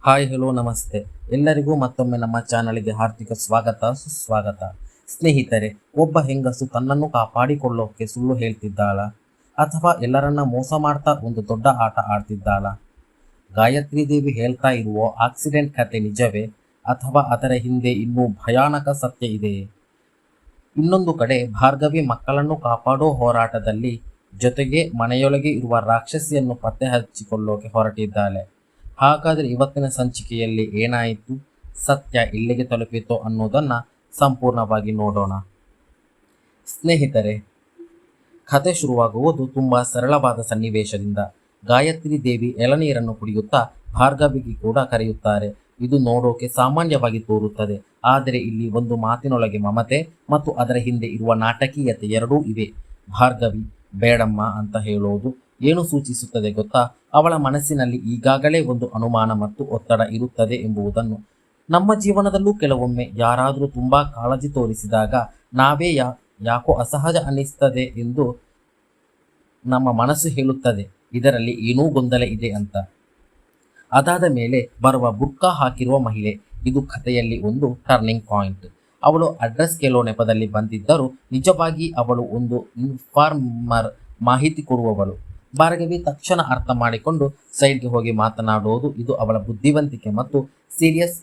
Hi hello ನಮಸ್ತೆ ಎಲ್ಲರಿಗೂ ಮತ್ತೊಮ್ಮೆ ನಮ್ಮ ಚಾನಲ್ಗೆ ಹಾರ್ದಿಕ ಸುಸ್ವಾಗತ. ಸ್ನೇಹಿತರೆ, ಒಬ್ಬ ಹೆಂಗಸು ತನ್ನನ್ನು ಕಾಪಾಡಿಕೊಳ್ಳೋಕೆ ಸುಳ್ಳು ಹೇಳ್ತಿದ್ದಾಳ ಅಥವಾ ಎಲ್ಲರನ್ನ ಮೋಸ ಮಾಡ್ತಾ ಒಂದು ದೊಡ್ಡ ಆಟ ಆಡ್ತಿದ್ದಾಳ? ಗಾಯತ್ರಿ ದೇವಿ ಹೇಳ್ತಾ ಇರುವ ಆಕ್ಸಿಡೆಂಟ್ ಕತೆ ನಿಜವೇ ಅಥವಾ ಅದರ ಹಿಂದೆ ಇನ್ನೂ ಭಯಾನಕ ಸತ್ಯ ಇದೆಯೇ? ಇನ್ನೊಂದು ಕಡೆ ಭಾರ್ಗವಿ ಮಕ್ಕಳನ್ನು ಕಾಪಾಡೋ ಹೋರಾಟದಲ್ಲಿ ಜೊತೆಗೆ ಮನೆಯೊಳಗೆ ಇರುವ ರಾಕ್ಷಸಿಯನ್ನು ಪತ್ತೆ ಹಚ್ಚಿಕೊಳ್ಳೋಕೆ ಹೊರಟಿದ್ದಾಳೆ. ಹಾಗಾದರೆ ಇವತ್ತಿನ ಸಂಚಿಕೆಯಲ್ಲಿ ಏನಾಯಿತು, ಸತ್ಯ ಇಲ್ಲಿಗೆ ತಲುಪಿತೋ ಅನ್ನೋದನ್ನು ಸಂಪೂರ್ಣವಾಗಿ ನೋಡೋಣ. ಸ್ನೇಹಿತರೆ, ಕತೆ ಶುರುವಾಗುವುದು ತುಂಬ ಸರಳವಾದ ಸನ್ನಿವೇಶದಿಂದ. ಗಾಯತ್ರಿ ದೇವಿ ಎಳನೀರನ್ನು ಕುಡಿಯುತ್ತಾ ಭಾರ್ಗವಿಗೆ ಕೂಡ ಕರೆಯುತ್ತಾರೆ. ಇದು ನೋಡೋಕೆ ಸಾಮಾನ್ಯವಾಗಿ ತೋರುತ್ತದೆ, ಆದರೆ ಇಲ್ಲಿ ಒಂದು ಮಾತಿನೊಳಗೆ ಮಮತೆ ಮತ್ತು ಅದರ ಹಿಂದೆ ಇರುವ ನಾಟಕೀಯತೆ ಎರಡೂ ಇವೆ. ಭಾರ್ಗವಿ ಬೇಡಮ್ಮ ಅಂತ ಹೇಳೋದು ಏನು ಸೂಚಿಸುತ್ತದೆ ಗೊತ್ತಾ? ಅವಳ ಮನಸ್ಸಿನಲ್ಲಿ ಈಗಾಗಲೇ ಒಂದು ಅನುಮಾನ ಮತ್ತು ಒತ್ತಡ ಇರುತ್ತದೆ ಎಂಬುದನ್ನು. ನಮ್ಮ ಜೀವನದಲ್ಲೂ ಕೆಲವೊಮ್ಮೆ ಯಾರಾದರೂ ತುಂಬ ಕಾಳಜಿ ತೋರಿಸಿದಾಗ ನಾವೇ ಯಾಕೋ ಅಸಹಜ ಅನ್ನಿಸ್ತದೆ ಎಂದು ನಮ್ಮ ಮನಸ್ಸು ಹೇಳುತ್ತದೆ, ಇದರಲ್ಲಿ ಏನೂ ಗೊಂದಲ ಇದೆ ಅಂತ. ಅದಾದ ಮೇಲೆ ಬರುವ ಬುರ್ಕಾ ಹಾಕಿರುವ ಮಹಿಳೆ, ಇದು ಕಥೆಯಲ್ಲಿ ಒಂದು ಟರ್ನಿಂಗ್ ಪಾಯಿಂಟ್. ಅವಳು ಅಡ್ರೆಸ್ ಕೇಳೋ ನೆಪದಲ್ಲಿ ಬಂದಿದ್ದರೂ ನಿಜವಾಗಿ ಅವಳು ಒಂದು ಇನ್ಫಾರ್ಮರ್, ಮಾಹಿತಿ ಕೊಡುವವಳು. ಭಾರ್ಗವಿ ತಕ್ಷಣ ಅರ್ಥ ಮಾಡಿಕೊಂಡು ಸೈಡ್ಗೆ ಹೋಗಿ ಮಾತನಾಡುವುದು ಇದು ಅವಳ ಬುದ್ಧಿವಂತಿಕೆ ಮತ್ತು ಸೀರಿಯಸ್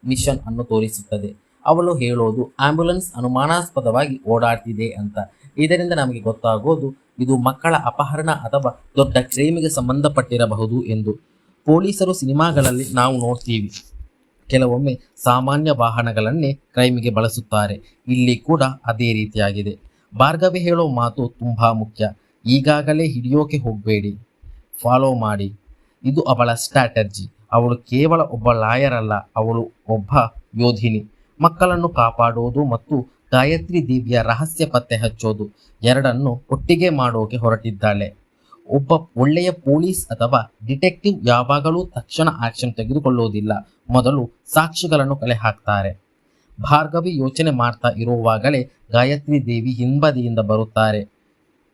ಮಿಷನ್ ಅನ್ನು ತೋರಿಸುತ್ತದೆ. ಅವಳು ಹೇಳೋದು ಆಂಬ್ಯುಲೆನ್ಸ್ ಅನುಮಾನಾಸ್ಪದವಾಗಿ ಓಡಾಡ್ತಿದೆ ಅಂತ. ಇದರಿಂದ ನಮಗೆ ಗೊತ್ತಾಗೋದು ಇದು ಮಕ್ಕಳ ಅಪಹರಣ ಅಥವಾ ದೊಡ್ಡ ಕ್ರೈಮಿಗೆ ಸಂಬಂಧಪಟ್ಟಿರಬಹುದು ಎಂದು. ಪೊಲೀಸರು ಸಿನಿಮಾಗಳಲ್ಲಿ ನಾವು ನೋಡ್ತೀವಿ, ಕೆಲವೊಮ್ಮೆ ಸಾಮಾನ್ಯ ವಾಹನಗಳನ್ನೇ ಕ್ರೈಮಿಗೆ ಬಳಸುತ್ತಾರೆ. ಇಲ್ಲಿ ಕೂಡ ಅದೇ ರೀತಿಯಾಗಿದೆ. ಭಾರ್ಗವಿ ಹೇಳೋ ಮಾತು ತುಂಬ ಮುಖ್ಯ. ಈಗಾಗಲೇ ಹಿಡಿಯೋಕೆ ಹೋಗಬೇಡಿ, ಫಾಲೋ ಮಾಡಿ. ಇದು ಅವಳ ಸ್ಟ್ರಾಟರ್ಜಿ. ಅವಳು ಕೇವಲ ಒಬ್ಬ ಲಾಯರ್ ಅಲ್ಲ, ಅವಳು ಒಬ್ಬ ಯೋಧಿನಿ. ಮಕ್ಕಳನ್ನು ಕಾಪಾಡೋದು ಮತ್ತು ಗಾಯತ್ರಿ ದೇವಿಯ ರಹಸ್ಯ ಪತ್ತೆ ಹಚ್ಚೋದು ಎರಡನ್ನು ಒಟ್ಟಿಗೆ ಮಾಡೋಕೆ ಹೊರಟಿದ್ದಾಳೆ. ಒಬ್ಬ ಒಳ್ಳೆಯ ಪೊಲೀಸ್ ಅಥವಾ ಡಿಟೆಕ್ಟಿವ್ ಯಾವಾಗಲೂ ತಕ್ಷಣ ಆಕ್ಷನ್ ತೆಗೆದುಕೊಳ್ಳೋದಿಲ್ಲ, ಮೊದಲು ಸಾಕ್ಷಿಗಳನ್ನು ಕಲೆ ಹಾಕ್ತಾರೆ. ಭಾರ್ಗವಿ ಯೋಚನೆ ಮಾಡ್ತಾ ಇರುವಾಗಲೇ ಗಾಯತ್ರಿ ದೇವಿ ಹಿಂಬದಿಯಿಂದ ಬರುತ್ತಾರೆ.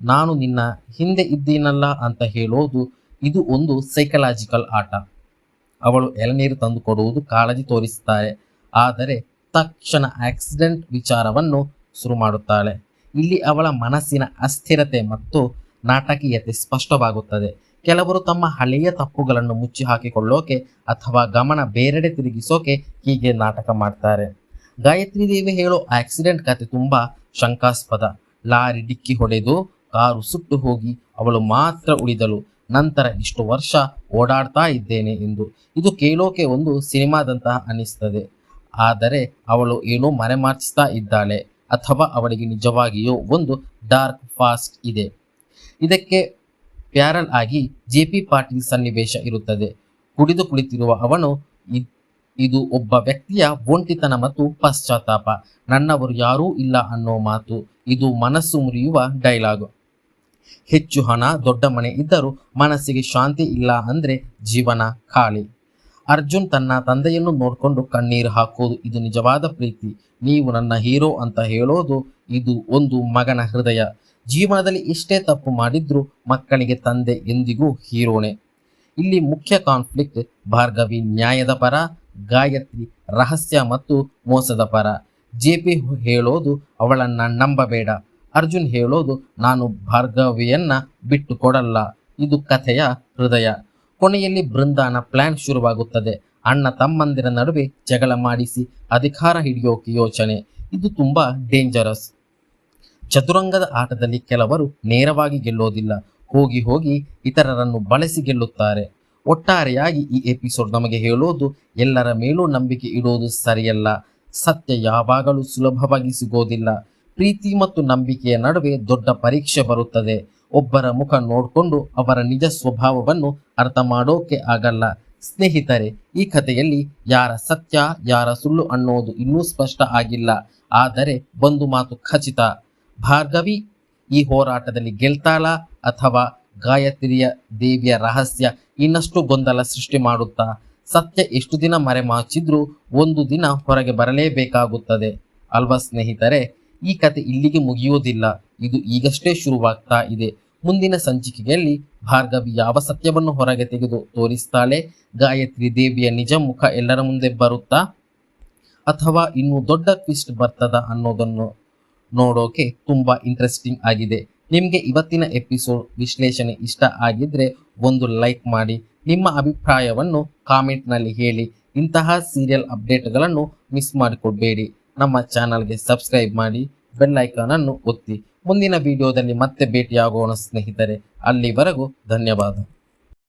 ನಾನು ನಿನ್ನ ಹಿಂದೆ ಇದ್ದೀನಲ್ಲ ಅಂತ ಹೇಳೋದು ಇದು ಒಂದು ಸೈಕಲಾಜಿಕಲ್ ಆಟ. ಅವಳು ಎಳನೀರು ತಂದು ಕೊಡುವುದು ಕಾಳಜಿ ತೋರಿಸುತ್ತಾರೆ, ಆದರೆ ತಕ್ಷಣ ಆಕ್ಸಿಡೆಂಟ್ ವಿಚಾರವನ್ನು ಶುರು ಮಾಡುತ್ತಾಳೆ. ಇಲ್ಲಿ ಅವಳ ಮನಸ್ಸಿನ ಅಸ್ಥಿರತೆ ಮತ್ತು ನಾಟಕೀಯತೆ ಸ್ಪಷ್ಟವಾಗುತ್ತದೆ. ಕೆಲವರು ತಮ್ಮ ಹಳೆಯ ತಪ್ಪುಗಳನ್ನು ಮುಚ್ಚಿ ಹಾಕಿಕೊಳ್ಳೋಕೆ ಅಥವಾ ಗಮನ ಬೇರೆಡೆ ತಿರುಗಿಸೋಕೆ ಹೀಗೆ ನಾಟಕ ಮಾಡ್ತಾರೆ. ಗಾಯತ್ರಿ ದೇವಿ ಹೇಳೋ ಆಕ್ಸಿಡೆಂಟ್ ಕತೆ ತುಂಬಾ ಶಂಕಾಸ್ಪದ. ಲಾರಿ ಡಿಕ್ಕಿ ಹೊಡೆದು ಕಾರು ಸುಟ್ಟು ಹೋಗಿ ಅವಳು ಮಾತ್ರ ಉಳಿದಳು. ನಂತರ ಇಷ್ಟು ವರ್ಷ ಓಡಾಡ್ತಾ ಇದ್ದೇನೆ ಎಂದು. ಇದು ಕೇಳೋಕೆ ಒಂದು ಸಿನಿಮಾದಂತಹ ಅನಿಸ್ತದೆ, ಆದರೆ ಅವಳು ಏನೋ ಮರೆಮಾಚಿಸ್ತಾ ಇದ್ದಾಳೆ ಅಥವಾ ಅವಳಿಗೆ ನಿಜವಾಗಿಯೂ ಒಂದು ಡಾರ್ಕ್ ಫಾಸ್ಟ್ ಇದೆ. ಇದಕ್ಕೆ ಪ್ಯಾರಲ್ ಆಗಿ ಜೆ.ಪಿ. ಪಾಟೀಲ್ ಸನ್ನಿವೇಶ ಇರುತ್ತದೆ. ಕುಡಿದು ಕುಳಿತಿರುವ ಅವನು, ಇದು ಒಬ್ಬ ವ್ಯಕ್ತಿಯ ಒಂಟಿತನ ಮತ್ತು ಪಶ್ಚಾತ್ತಾಪ. ನನ್ನವರು ಯಾರೂ ಇಲ್ಲ ಅನ್ನೋ ಮಾತು, ಇದು ಮನಸ್ಸು ಮುರಿಯುವ ಡೈಲಾಗ್. ಹೆಚ್ಚು ಹಣ, ದೊಡ್ಡ ಮನೆ ಇದ್ದರೂ ಮನಸ್ಸಿಗೆ ಶಾಂತಿ ಇಲ್ಲ ಅಂದ್ರೆ ಜೀವನ ಖಾಲಿ. ಅರ್ಜುನ್ ತನ್ನ ತಂದೆಯನ್ನು ನೋಡಿಕೊಂಡು ಕಣ್ಣೀರು ಹಾಕೋದು ಇದು ನಿಜವಾದ ಪ್ರೀತಿ. ನೀವು ನನ್ನ ಹೀರೋ ಅಂತ ಹೇಳೋದು ಇದು ಒಂದು ಮಗನ ಹೃದಯ. ಜೀವನದಲ್ಲಿ ಎಷ್ಟೇ ತಪ್ಪು ಮಾಡಿದ್ರೂ ಮಕ್ಕಳಿಗೆ ತಂದೆ ಎಂದಿಗೂ ಹೀರೋನೆ. ಇಲ್ಲಿ ಮುಖ್ಯ ಕಾನ್ಫ್ಲಿಕ್ಟ್ ಭಾರ್ಗವಿ ನ್ಯಾಯದ ಪರ, ಗಾಯತ್ರಿ ರಹಸ್ಯ ಮತ್ತು ಮೋಸದ ಪರ. ಜೆ.ಪಿ. ಹೇಳೋದು ಅವಳನ್ನ ನಂಬಬೇಡ, ಅರ್ಜುನ್ ಹೇಳೋದು ನಾನು ಭಾರ್ಗವಿಯನ್ನ ಬಿಟ್ಟು ಕೊಡಲ್ಲ. ಇದು ಕಥೆಯ ಹೃದಯ. ಕೊನೆಯಲ್ಲಿ ಬೃಂದಾನ ಪ್ಲಾನ್ ಶುರುವಾಗುತ್ತದೆ. ಅಣ್ಣ ತಮ್ಮಂದಿರ ನಡುವೆ ಜಗಳ ಮಾಡಿಸಿ ಅಧಿಕಾರ ಹಿಡಿಯೋಕೆ ಯೋಚನೆ. ಇದು ತುಂಬಾ ಡೇಂಜರಸ್. ಚದುರಂಗದ ಆಟದಲ್ಲಿ ಕೆಲವರು ನೇರವಾಗಿ ಗೆಲ್ಲೋದಿಲ್ಲ, ಹೋಗಿ ಹೋಗಿ ಇತರರನ್ನು ಬಳಸಿ ಗೆಲ್ಲುತ್ತಾರೆ. ಒಟ್ಟಾರೆಯಾಗಿ ಈ ಎಪಿಸೋಡ್ ನಮಗೆ ಹೇಳೋದು ಎಲ್ಲರ ಮೇಲೂ ನಂಬಿಕೆ ಇಡೋದು ಸರಿಯಲ್ಲ. ಸತ್ಯ ಯಾವಾಗಲೂ ಸುಲಭವಾಗಿ ಸಿಗೋದಿಲ್ಲ. ಪ್ರೀತಿ ಮತ್ತು ನಂಬಿಕೆಯ ನಡುವೆ ದೊಡ್ಡ ಪರೀಕ್ಷೆ ಬರುತ್ತದೆ. ಒಬ್ಬರ ಮುಖ ನೋಡಿಕೊಂಡು ಅವರ ನಿಜ ಸ್ವಭಾವವನ್ನು ಅರ್ಥ ಮಾಡೋಕೆ ಆಗಲ್ಲ. ಸ್ನೇಹಿತರೆ, ಈ ಕಥೆಯಲ್ಲಿ ಯಾರ ಸತ್ಯ ಯಾರ ಸುಳ್ಳು ಅನ್ನೋದು ಇನ್ನೂ ಸ್ಪಷ್ಟ ಆಗಿಲ್ಲ, ಆದರೆ ಒಂದು ಮಾತು ಖಚಿತ, ಭಾರ್ಗವಿ ಈ ಹೋರಾಟದಲ್ಲಿ ಗೆಲ್ತಾಳ ಅಥವಾ ಗಾಯತ್ರಿಯ ದೇವಿಯ ರಹಸ್ಯ ಇನ್ನಷ್ಟು ಗೊಂದಲ ಸೃಷ್ಟಿ ಮಾಡುತ್ತಾ? ಸತ್ಯ ಎಷ್ಟು ದಿನ ಮರೆಮಾಚಿದ್ರೂ ಒಂದು ದಿನ ಹೊರಗೆ ಬರಲೇಬೇಕಾಗುತ್ತದೆ ಅಲ್ವಾ ಸ್ನೇಹಿತರೆ? ಈ ಕತೆ ಇಲ್ಲಿಗೆ ಮುಗಿಯೋದಿಲ್ಲ, ಇದು ಈಗಷ್ಟೇ ಶುರುವಾಗ್ತಾ ಇದೆ. ಮುಂದಿನ ಸಂಚಿಕೆಯಲ್ಲಿ ಭಾರ್ಗವಿ ಯಾವ ಸತ್ಯವನ್ನು ಹೊರಗೆ ತೆಗೆದು ತೋರಿಸ್ತಾಳೆ, ಗಾಯತ್ರಿ ದೇವಿಯ ನಿಜ ಮುಖ ಎಲ್ಲರ ಮುಂದೆ ಬರುತ್ತಾ ಅಥವಾ ಇನ್ನೂ ದೊಡ್ಡ ಟ್ವಿಸ್ಟ್ ಬರ್ತದ ಅನ್ನೋದನ್ನು ನೋಡೋಕೆ ತುಂಬ ಇಂಟ್ರೆಸ್ಟಿಂಗ್ ಆಗಿದೆ. ನಿಮಗೆ ಇವತ್ತಿನ ಎಪಿಸೋಡ್ ವಿಶ್ಲೇಷಣೆ ಇಷ್ಟ ಆಗಿದ್ರೆ ಒಂದು ಲೈಕ್ ಮಾಡಿ, ನಿಮ್ಮ ಅಭಿಪ್ರಾಯವನ್ನು ಕಾಮೆಂಟ್ನಲ್ಲಿ ಹೇಳಿ. ಇಂತಹ ಸೀರಿಯಲ್ ಅಪ್ಡೇಟ್ಗಳನ್ನು ಮಿಸ್ ಮಾಡಿಕೊಡ್ಬೇಡಿ. ನಮ್ಮ ಚಾನಲ್ಗೆ ಸಬ್ಸ್ಕ್ರೈಬ್ ಮಾಡಿ, ಬೆಲ್ ಐಕಾನ್ ಅನ್ನು ಒತ್ತಿ. ಮುಂದಿನ ವಿಡಿಯೋದಲ್ಲಿ ಮತ್ತೆ ಭೇಟಿಯಾಗೋಣ ಸ್ನೇಹಿತರೆ. ಅಲ್ಲಿವರೆಗೂ ಧನ್ಯವಾದ.